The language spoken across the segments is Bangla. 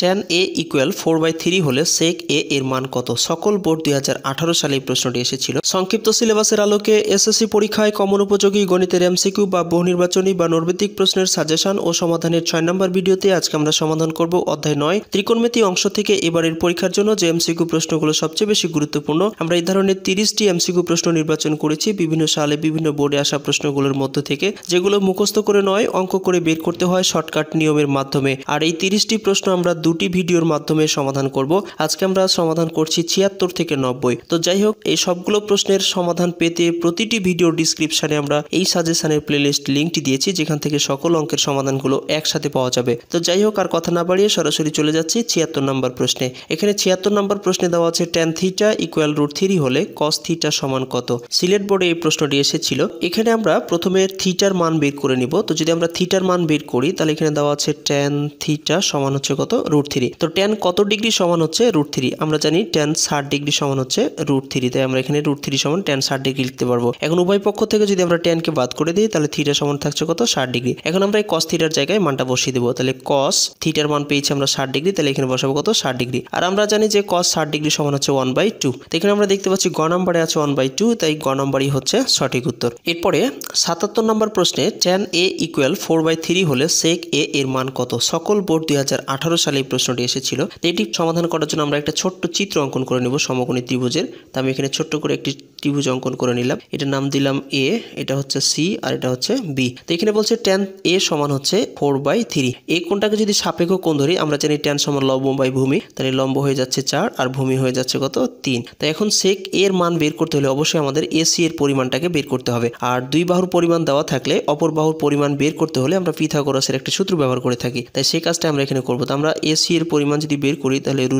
tan a ইকুয়াল 4/3 হলে sec a এর মান কত? সকল বোর্ড 2018 সালে এই প্রশ্নটি এসেছিল। সংক্ষিপ্ত সিলেবাসের আলোকে এসএসসি পরীক্ষায় কমন উপযোগী গণিতের এমসিকিউ বা বহুনির্বাচনী বা নৈর্ব্যক্তিক প্রশ্নের সাজেশন ও সমাধানের 6 নম্বর ভিডিওতে আজকে আমরা সমাধান করব অধ্যায় 9 ত্রিকোণমিতি অংশ থেকে এবারের পরীক্ষার জন্য যে এমসিকিউ প্রশ্নগুলো সবচেয়ে বেশি গুরুত্বপূর্ণ। আমরা এই ধরনের 30টি এমসিকিউ প্রশ্ন নির্বাচন করেছি বিভিন্ন সালে বিভিন্ন বোর্ডে আসা প্রশ্নগুলোর মধ্য থেকে, যেগুলো মুখস্থ করে নয় অঙ্ক করে বের করতে হয় শর্টকাট নিয়মের মাধ্যমে। আর এই 30টি প্রশ্ন আমরা দুটি ভিডিওর মাধ্যমে সমাধান করব। আজকে আমরা সমাধান করছি 76 থেকে 90। তো যাই হোক, এই সবগুলো প্রশ্নের সমাধান পেতে প্রতিটি ভিডিওর ডিসক্রিপশনে আমরা এই সাজেশনের প্লেলিস্ট লিঙ্কটি দিয়েছি, যেখান থেকে সকল অঙ্কের সমাধানগুলো একসাথে পাওয়া যাবে। তো যাই হোক, আর কথা না বাড়িয়ে সরাসরি চলে যাচ্ছি 76 নম্বর প্রশ্নে। এখানে 76 নম্বর প্রশ্নে দেওয়া আছে tan থিটা ইকুয়াল √3 হলে cos থিটা সমান কত? সিলেট বোর্ডে এই প্রশ্নটি এসেছিল। এখানে আমরা প্রথমে থিটার মান বের করে নিব। তো যদি আমরা থিটার মান বের করি তাহলে এখানে দেওয়া আছে tan থিটা সমান হচ্ছে কত? √3। তো tan কত ডিগ্রি সমান হচ্ছে √3? আমরা জানি tan 60 ডিগ্রি সমান হচ্ছে √3, তাই আমরা এখানে √3 সমান tan 60 ডিগ্রি লিখতে পারবো। এখন উভয় পক্ষ থেকে যদি আমরা tan কে বাদ করে দিই তাহলে থিটা সমান থাকছে কত? 60 ডিগ্রি। এখন আমরা এই cos থিটার জায়গায় মানটা বসিয়ে দেবো। তাহলে cos থিটার মান পেয়েছি আমরা 60 ডিগ্রি, তাহলে এখানে বসাবো কত? 60 ডিগ্রি। আর আমরা জানি যে cos 60 ডিগ্রি সমান হচ্ছে 1/2। তো এখানে আমরা দেখতে পাচ্ছি গ নম্বরে আছে 1/2, তাই গ নম্বরই হচ্ছে সঠিক উত্তর। এরপরে 77 নম্বর প্রশ্নে tan a ইকুয়াল 4/3 হলে sec a এর মান কত? সকল বোর্ড 2018 সালে এই প্রশ্নটি এসেছিল। তো এটি সমাধান করার জন্য আমরা একটা ছোট্ট চিত্র অঙ্কন করে নেব সমকোণী ত্রিভুজের। তো আমি এখানে ছোট্ট করে একটি ত্রিভুজ অঙ্কন করে নিলাম। এটার নাম দিলাম a, এটা হচ্ছে c আর এটা হচ্ছে b। তো এখানে বলছে tan a সমান হচ্ছে 4/3। এই কোণটাকে যদি সাপেক্ষ কোণ ধরি, আমরা জানি tan সমান লম্ব বাই ভূমি, তাহলে লম্ব হয়ে যাচ্ছে 4 আর ভূমি হয়ে যাচ্ছে কত? 3। তো এখন sec a এর মান বের করতে হলে অবশ্যই আমাদের ac এর পরিমাণটাকে বের করতে হবে। আর দুই বাহুর পরিমাণ দেওয়া থাকলে অপর বাহুর পরিমাণ বের করতে হলে আমরা পিথাগোরাসের একটা সূত্র ব্যবহার করে থাকি, তাই সেই কাজটা আমরা এখানে করব। তো আমরা ac এর পরিমাণ যদি বের করি তাহলে √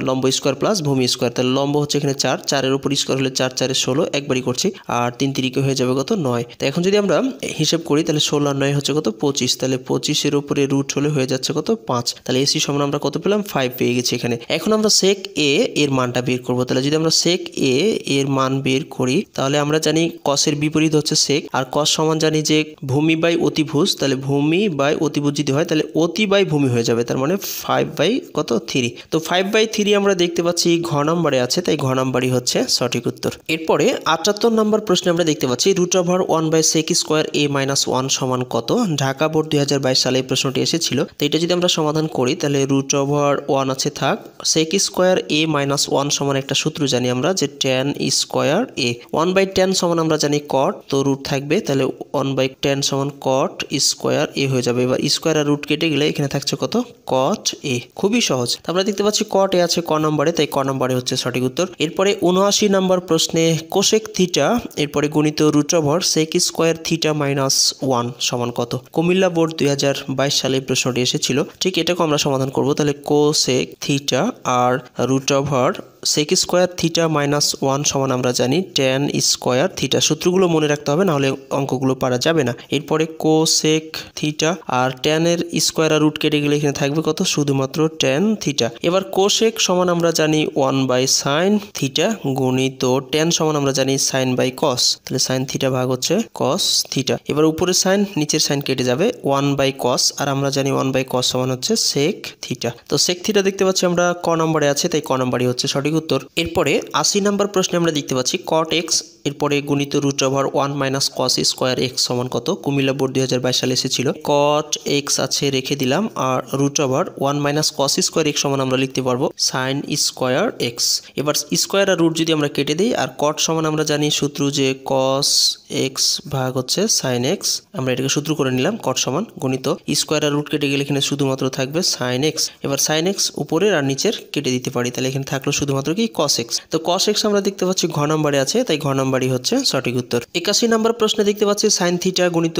লম্ব স্কয়ার প্লাস ভূমি স্কয়ার, তাহলে লম্ব হচ্ছে এখানে 4, 4 এর উপর স্কয়ার হলে 4 4 16, একবারই করছি, আর 3 3 হয়ে যাবে কত? 9। তো এখন যদি আমরা হিসাব করি তাহলে 16 আর 9 হচ্ছে কত? 25, তাহলে 25 এর উপরে রুট হলে হয়ে যাচ্ছে কত? 5। তাহলে ac সমান আমরা কত পেলাম? 5 পেয়ে গেছি এখানে। এখন আমরা sec a এর মানটা বের করব। তাহলে যদি আমরা sec a এর মান বের করি তাহলে আমরা জানি cos এর বিপরীত হচ্ছে sec, আর cos সমান জানি যে ভূমি বাই অতিভুজ, তাহলে ভূমি বাই অতিভুজ যদি হয় তাহলে অতি বাই ভূমি হয়ে যাবে, তার মানে 5/3। তো 5/3 আমরা দেখতে পাচ্ছি ঘ নম্বরে আছে, তাই ঘ নম্বরই হচ্ছে সঠিক উত্তর। এরপরে 78 নম্বর প্রশ্নে আমরা দেখতে পাচ্ছি √1/sec স্কয়ার a - 1 সমান কত? ঢাকা বোর্ড 2022 সালে এই প্রশ্নটি এসেছিল। তো এটা যদি আমরা সমাধান করি তাহলে √1 আছে থাক, sec স্কয়ার a - 1 সমান একটা সূত্র জানি আমরা যে tan স্কয়ার a, 1/10 সমান আমরা জানি cot, তো রুট থাকবে, তাহলে 1/10 সমান cot স্কয়ার a হয়ে যাবে। এবার স্কয়ার আর রুট কেটে গেলে এখানে থাকছে কত? cot a। খুবই সহজ। আমরা দেখতে পাচ্ছি cot a আছে ক নম্বরে, তাই ক নম্বরে হচ্ছে সঠিক উত্তর। এরপরে 79 নম্বর প্রশ্নে কোসেক থিটা এরপরে গুণিত √sec স্কয়ার থিটা - 1 সমান কত? কুমিল্লা বোর্ড 2022 সালে প্রশ্নটি এসেছিল। ঠিক এটাকে আমরা সমাধান করব। তাহলে কোসেক থিটা আর √sec স্কয়ার থিটা - 1 সমান আমরা জানি tan স্কয়ার থিটা। সূত্রগুলো মনে রাখতে হবে, নাহলে অঙ্কগুলো পারা যাবে না। এরপরে কোসেক থিটা আর tan এর স্কয়ার আর রুট কেটে গেলে এখানে থাকবে কত? শুধুমাত্র tan থিটা। এবার কোসেক সমান আমরা জানি 1/sin থিটা গুণিত tan সমান আমরা জানি sin বাই cos, তাহলে sin থিটা ভাগ হচ্ছে cos থিটা। এবার উপরে sin নিচের sin কেটে যাবে 1/cos, আর আমরা জানি 1/cos সমান হচ্ছে sec থিটা। তো sec থিটা দেখতে পাচ্ছি আমরা ক নম্বরে আছে, তাই ক নম্বরই হচ্ছে সঠিক উত্তর। এরপরে 80 নম্বর প্রশ্নে আমরা দেখতে পাচ্ছি cot x এরপরে গুণিত √1 - cos স্কয়ার x সমান কত? কুমিল্লা বোর্ড 2022 সালে এসেছিল। cot x আছে রেখে দিলাম, আর √1 - cos স্কয়ার x সমান আমরা লিখতে পারবো sin স্কয়ার x। এবার স্কয়ার আর রুট যদি আমরা কেটে দিই, আর cot সমান আমরা জানি সূত্র যে cos x ভাগ হচ্ছে sin x, আমরা এটাকে সূত্র করে নিলাম cot সমান গুণিত স্কয়ার আর রুট কেটে গেলে এখানে শুধুমাত্র থাকবে sin x। এবার sin x উপরের আর নিচের কেটে দিতে পারি, তাহলে এখানে থাকলো শুধুমাত্র কি cos x। তো cos x আমরা দেখতে পাচ্ছি ঘ নম্বরে আছে, তাই ঘ নম্বরই হচ্ছে সঠিক উত্তর। 81 নম্বর প্রশ্নে দেখতে পাচ্ছি sin থিটা গুণিত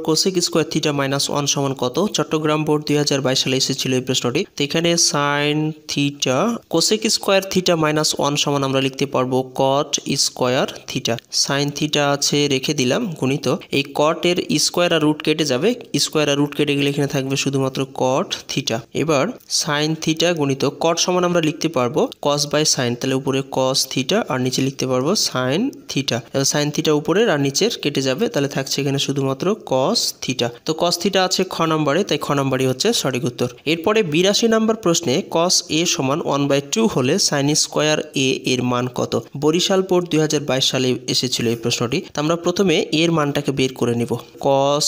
√cosec স্কয়ার থিটা - 1 সমান কত? চট্টগ্রাম বোর্ড 2022 সালে এসেছিল এই প্রশ্নটি। তো এখানে sin theta cosec square theta - 1 সমান আমরা লিখতে পারবো cot square theta. sin theta আছে রেখে দিলাম গুণিত এই cot এর স্কয়ার আর রুট কেটে যাবে, স্কয়ার আর রুট কেটে গেলে এখানে থাকবে শুধুমাত্র cot থিটা। এবার sin থিটা গুণিত cot সমান আমরা লিখতে পারবো cos বাই sin, তাহলে উপরে cos থিটা আর নিচে লিখতে পারবো sin থিটা। সাইন থিটা উপরের আর নিচের কেটে যাবে, তাহলে থাকছে এখানে শুধুমাত্র কস থিটা। তো কস থিটা আছে খ নম্বরে, তাই খ নম্বরই হচ্ছে সঠিক উত্তর। এরপরে 82 নম্বর প্রশ্নে কস এ সমান 1/2 হলে সাইন স্কোয়ার এ এর মান কত? বরিশাল বোর্ড 2022 সালে এসেছিল এই প্রশ্নটি। তো আমরা প্রথমে এর মানটাকে বের করে নিব। কস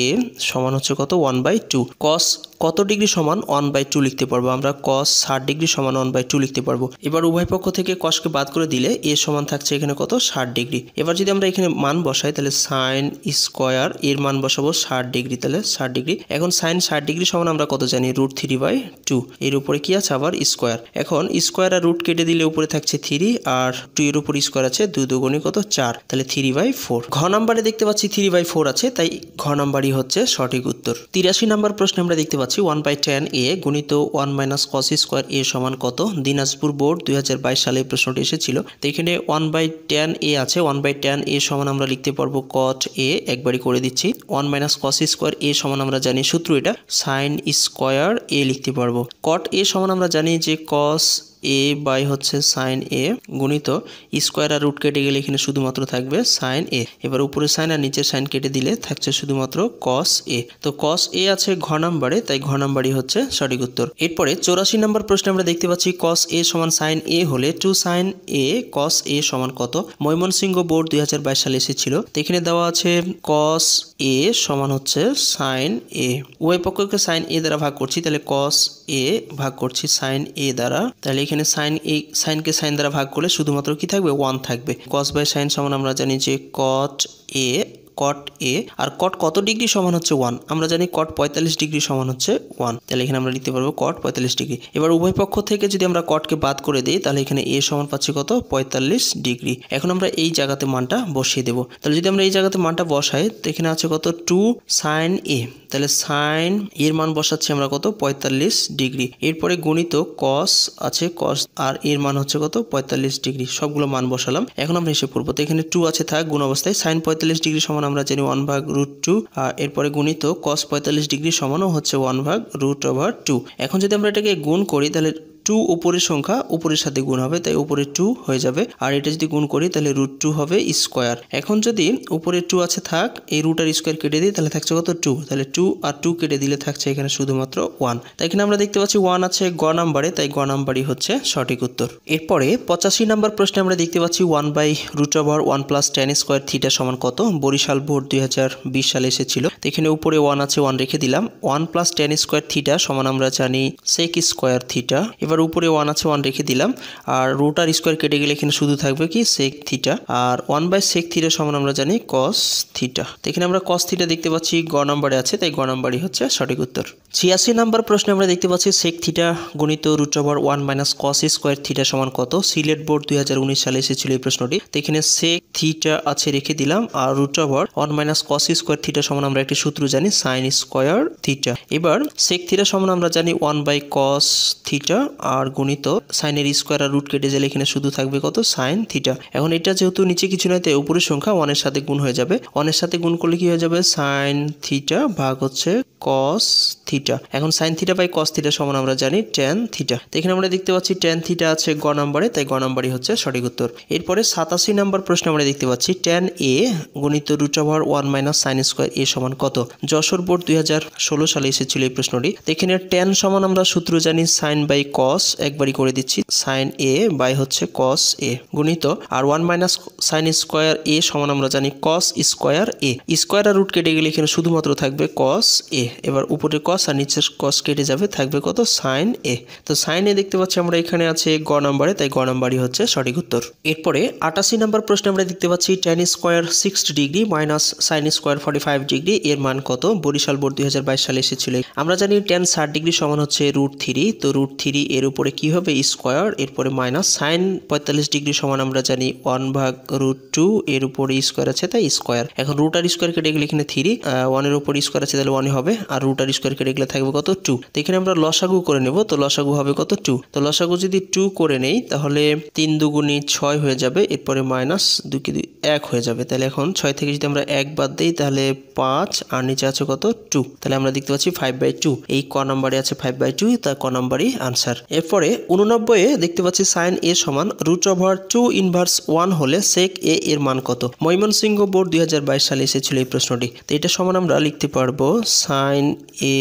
এ সমান হচ্ছে কত? 1/2। কস কত ডিগ্রি সমান 1/2 লিখতে পারবো আমরা? কস 60 ডিগ্রি সমান 1/2 লিখতে পারবো। এবার উভয় পক্ষ থেকে কসকে বাদ করে দিলে এ সমান থাকছে এখানে কত? 60 ডিগ্রি। এবার যদি আমরা এখানে মান বসাই তাহলে সাইন স্কোয়ার এর মান বসাবো 60 ডিগ্রি, তাহলে 60 ডিগ্রি। এখন সাইন 60 ডিগ্রি সমান আমরা কত জানি? √3/2। এর উপরে কি আছে? আবার স্কোয়ার। এখন স্কোয়ার আর রুট কেটে দিলে উপরে থাকছে 3 আর 2 এর উপর স্কোয়ার আছে, 2 দুগুণে কত? 4, তাহলে 3/4। ঘ নাম্বারে দেখতে পাচ্ছি 3/4 আছে, তাই ঘ নাম্বারই হচ্ছে সঠিক উত্তর। 83 নম্বর প্রশ্নে আমরা দেখতে পাচ্ছি 1/tan a গুণিত 1 - cos স্কোয়ার a সমান কত? দিনাজপুর বোর্ড 2022 সালে এই প্রশ্নটি এসেছিল। তো এখানে 1/tan a আছে, 1/tan a সমান আমরা লিখতে পারবো cot a, একবারই করে দিচ্ছি। 1 - cos স্কোয়ার a সমান আমরা জানি সূত্র এটা সাইন স্কোয়ার a লিখতে পারবো। cot a সমান আমরা জানি যে cos a বাই হচ্ছে সাইন এ গুণিত স্কোয়ার আর রুট কেটে গেলে এখানে শুধুমাত্র থাকবে সাইন এ। এবার উপরে সাইন আর নিচের সাইন কেটে দিলে থাকছে শুধুমাত্র কস এ। তো কস এ আছে ঘ নাম্বারে, তাই ঘ নাম্বারই হচ্ছে সঠিক উত্তর। এরপরে 84 নম্বর প্রশ্নে আমরা দেখতে পাচ্ছি কস এ সমান সাইন এ হলে 2 সাইন এ কস এ সমান কত? ময়মনসিংহ বোর্ড 2022 সালে এসেছিল। তো এখানে দেওয়া আছে কস এ সমান হচ্ছে সাইন এ। উভয় পক্ষকে সাইন এ দ্বারা ভাগ করছি, তাহলে কস এ ভাগ করছি সাইন এ দ্বারা, তাহলে এখানে সাইনকে সাইন দ্বারা ভাগ করলে শুধুমাত্র কি থাকবে? 1 থাকবে। কস বাই সাইন সমান আমরা জানি যে কট এ, কট এ। আর কট কত ডিগ্রি সমান হচ্ছে 1? আমরা জানি কট 45 ডিগ্রি সমান হচ্ছে 1, তাহলে এখানে আমরা লিখতে পারবো কট 45 ডিগ্রি। এবার উভয় পক্ষ থেকে যদি আমরা কটকে বাদ করে দিই তাহলে এখানে এ সমান পাচ্ছি কত? 45 ডিগ্রি। এখন আমরা এই জায়গাতে মানটা বসিয়ে দেবো। তাহলে যদি আমরা এই জায়গাতে মানটা বসাই তো এখানে আছে কত? 2 সাইন এ, তাহলে সাইন এর মান বসাচ্ছি আমরা কত? 45 ডিগ্রি। এরপরে গুণিত কস আছে, কস আর এর মান হচ্ছে কত? 45 ডিগ্রি। সবগুলো মান বসালাম। এখন আমরা হিসেব করবো। তো এখানে 2 আছে, থাক গুণ অবস্থায়। সাইন 45 ডিগ্রি সমান আমরা জানি 1/√2, আর এরপরে গুণিত কস 45 ডিগ্রি সমানও হচ্ছে 1/√2। এখন যদি আমরা এটাকে গুণ করি তাহলে 2 উপরের সংখ্যা উপরের সাথে গুণ হবে, তাই উপরে 2 হয়ে যাবে। আর এটা যদি গুণ করি তাহলে √2 হবে স্কোয়ার। এখন যদি উপরে 2 আছে থাক, এই রুট আর স্কোয়ার কেটে দিই তাহলে থাকছে কত? 2, তাহলে 2 আর 2 কেটে দিলে থাকছে এখানে শুধুমাত্র 1। তাই এখানে আমরা দেখতে পাচ্ছি 1 আছে গ নাম্বারে, তাই গ নাম্বারই হচ্ছে সঠিক উত্তর। এরপরে 85 নম্বর প্রশ্নে আমরা দেখতে পাচ্ছি 1/√1 + tan স্কোয়ার থিটা সমান কত? বরিশাল বোর্ড 2020 সালে এসেছিল। তো এখানে উপরে 1 আছে, 1 রেখে দিলাম। 1 + tan স্কোয়ার থিটা সমান আমরা জানি সেক স্কোয়ার থিটা। এবার উপরে 1 আছে, 1 রেখে দিলাম। আর রুট আর স্কোয়ার কেটে গেলে এখানে শুধু থাকবে কি? Sec theta. আর 1/sec থিটা সমান আমরা জানি কস থিটা। তো এখানে আমরা কস থিটা দেখতে পাচ্ছি গ নাম্বারে আছে, তাই গ নাম্বারই হচ্ছে সঠিক উত্তর। 86 নম্বর প্রশ্নে আমরা দেখতে পাচ্ছি সেক থিটা গুণিত √1 - cos স্কোয়ার থিটা সমান কত? সিলেট বোর্ড 2019 সালে এসেছিল এই প্রশ্নটি। তো এখানে সেক থিটা আছে, রেখে দিলাম। আর √1 - cos স্কোয়ার থিটা সমান আমরা একটি সূত্র জানি সাইন স্কোয়ার থিটা। এবার সেক থিটা সমান আমরা জানি 1/cos থিটা আর গুণিত সাইনের স্কোয়ার আর রুট কেটে গেলে এখানে শুধু থাকবে কত? Sine theta. এখন এটা যেহেতু নিচে কিছু নয় তাই উপরের সংখ্যা 1 এর সাথে গুণ হয়ে যাবে। 1 এর সাথে গুণ করলে কি হয়ে যাবে? সাইন থিটা ভাগ হচ্ছে কস থিটা। এখন sine theta by cos theta সমান আমরা জানি ট্যান থিটা। তো এখানে আমরা দেখতে পাচ্ছি ট্যান থিটা আছে গ নাম্বারে, তাই গ নাম্বারই হচ্ছে সঠিক উত্তর। এরপরে 87 নম্বর প্রশ্ন আমরা দেখতে পাচ্ছি ট্যান এ গুণিত √1 - সাইন স্কোয়ার এ সমান কত? যশোর বোর্ড 2016 সালে এসেছিল এই প্রশ্নটি। তো এখানে ট্যান সমান আমরা সূত্র জানি সাইন বাই কস, একবারই করে দিচ্ছি সাইন এ বাই হচ্ছে কস এ গুণিত আর 1 - সাইন স্কোয়ার এ সমান আমরা জানি কস স্কোয়ার এ। স্কোয়ার আর রুট কেটে গেলে এখানে শুধুমাত্র থাকবে কস এ। এবার উপরে কস আর নিচের কস কেটে যাবে, থাকবে কত? সাইন এ। তো সাইন এ দেখতে পাচ্ছি আমরা এখানে আছে গ নাম্বারে, তাই গ নাম্বারই হচ্ছে সঠিক উত্তর। এরপরে 88 নম্বর প্রশ্নে আমরা দেখতে পাচ্ছি tan square 60 degree minus sine square 45 degree এর মান কত? বরিশাল বোর্ড 2022 সালে এসেছিল। আমরা জানি ট্যান 60 ডিগ্রি সমান হচ্ছে √3, তো √3 এর উপরে কি হবে? স্কোয়ার, এরপরে মাইনাস সাইন 45 ডিগ্রি সমান আমরা জানি 1/√2 এর উপরে স্কোয়ার আছে, তাই স্কোয়ার। এখন রুট আর স্কোয়ার কেটে গেলে এখানে 3, 1 এর উপর স্কোয়ার আছে তাহলে 1 হবে, আর রুট আর স্কোয়ার কেটে গেলে থাকবে কত? 2। তো এখানে আমরা লসাগু করে নেব, তো লসাগু হবে কত? 2। তো লসাগু যদি 2 করে নেই তাহলে 3 দুগুণি 6 হয়ে যাবে, এরপরে মাইনাস 2 কি 2 1 হয়ে যাবে। তাহলে এখন 6 থেকে যদি আমরা 1 বাদ দিই তাহলে 5, আর নিচে আছে কত? 2। তাহলে আমরা দেখতে পাচ্ছি 5/2। এই ক নাম্বারে আছে 5/2, তার ক নাম্বারই আনসার। এরপরে 89 দেখতে পাচ্ছি সাইন এ সমান √2 ইনভার্স 1 হলে সেক এ এর মান কত। ময়মনসিংহ বোর্ড 2022 সালে এসেছিল এই প্রশ্নটি। তো এটা সমান আমরা লিখতে পারবো সাইন এ,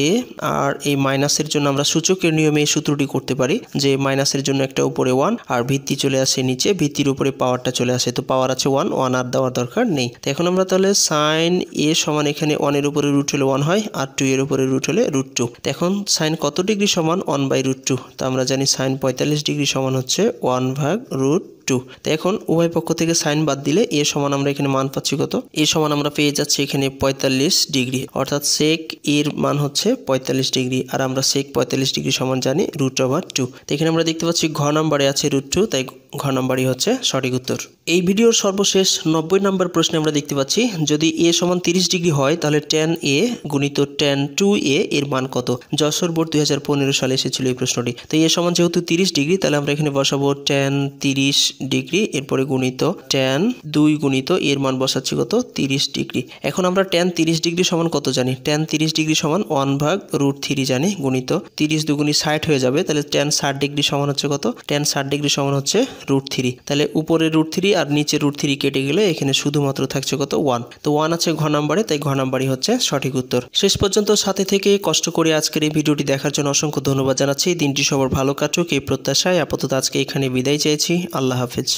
আর এই মাইনাসের জন্য আমরা সূচকের নিয়মে এই সূত্রটি করতে পারি যে মাইনাসের জন্য একটা উপরে 1 আর ভিত্তি চলে আসে নিচে, ভিত্তির উপরে পাওয়ারটা চলে আসে, তো পাওয়ার আছে 1 আর দেওয়ার দরকার নেই। তো এখন আমরা তাহলে সাইন এ সমান এখানে 1 এর উপরে রুট হলে 1 হয় আর 2 এর উপরে রুট হলে √2। তো এখন সাইন কত ডিগ্রি সমান 1/√2। তো আমরা জানি সাইন 45 ডিগ্রি সমান হচ্ছে 1/√2। তো এখন উভয় পক্ষ থেকে সাইন বাদ দিলে এ সমান আমরা এখানে মান পাচ্ছি কত, এ সমান আমরা পেয়ে যাচ্ছি এখানে 45 ডিগ্রি, অর্থাৎ সেক এর মান হচ্ছে 45 ডিগ্রি, আর আমরা সেক 45 ডিগ্রি সমান জানি √2। তো এখানে আমরা দেখতে পাচ্ছি ঘ নাম্বারে আছে √2, তাই ঘ নাম্বারই হচ্ছে সঠিক উত্তর। এই ভিডিওর সর্বশেষ 90 নম্বর প্রশ্নে আমরা দেখতে পাচ্ছি যদি এ সমান 30 ডিগ্রি হয় তাহলে tan a গুণিত tan 2a এর মান কত। যশোর বোর্ড 2015 সালে এসেছিল এই প্রশ্নটি। তো এ সমান যেহেতু 30 ডিগ্রি তাহলে আমরা এখানে বসাবো tan 30 ডিগ্রি, এরপরে গুণিত tan 2 গুণিত এর মান বসাচ্ছি কত 30 ডিগ্রি। এখন আমরা tan 30 ডিগ্রি সমান কত জানি, tan 30 ডিগ্রি সমান 1/√3 জানি, গুণিত 30 দুগুণি 60 হয়ে যাবে, তাহলে tan 60 ডিগ্রি সমান হচ্ছে কত, tan 60 ডিগ্রি সমান হচ্ছে √3। তাহলে উপরে √3 আর নিচে √3 কেটে গেলে এখানে শুধুমাত্র থাকছে কত 1। তো 1 আছে ঘ নাম্বারে, তাই ঘ নাম্বারই হচ্ছে সঠিক উত্তর। শেষ পর্যন্ত সাথে থেকে কষ্ট করে আজকের এই ভিডিওটি দেখার জন্য অসংখ্য ধন্যবাদ জানাচ্ছি। দিনটি সবার ভালো কাটুক এই প্রত্যাশায় আপাতত আজকে এখানে বিদায় চেয়েছি। আল্লাহ হাফেজ।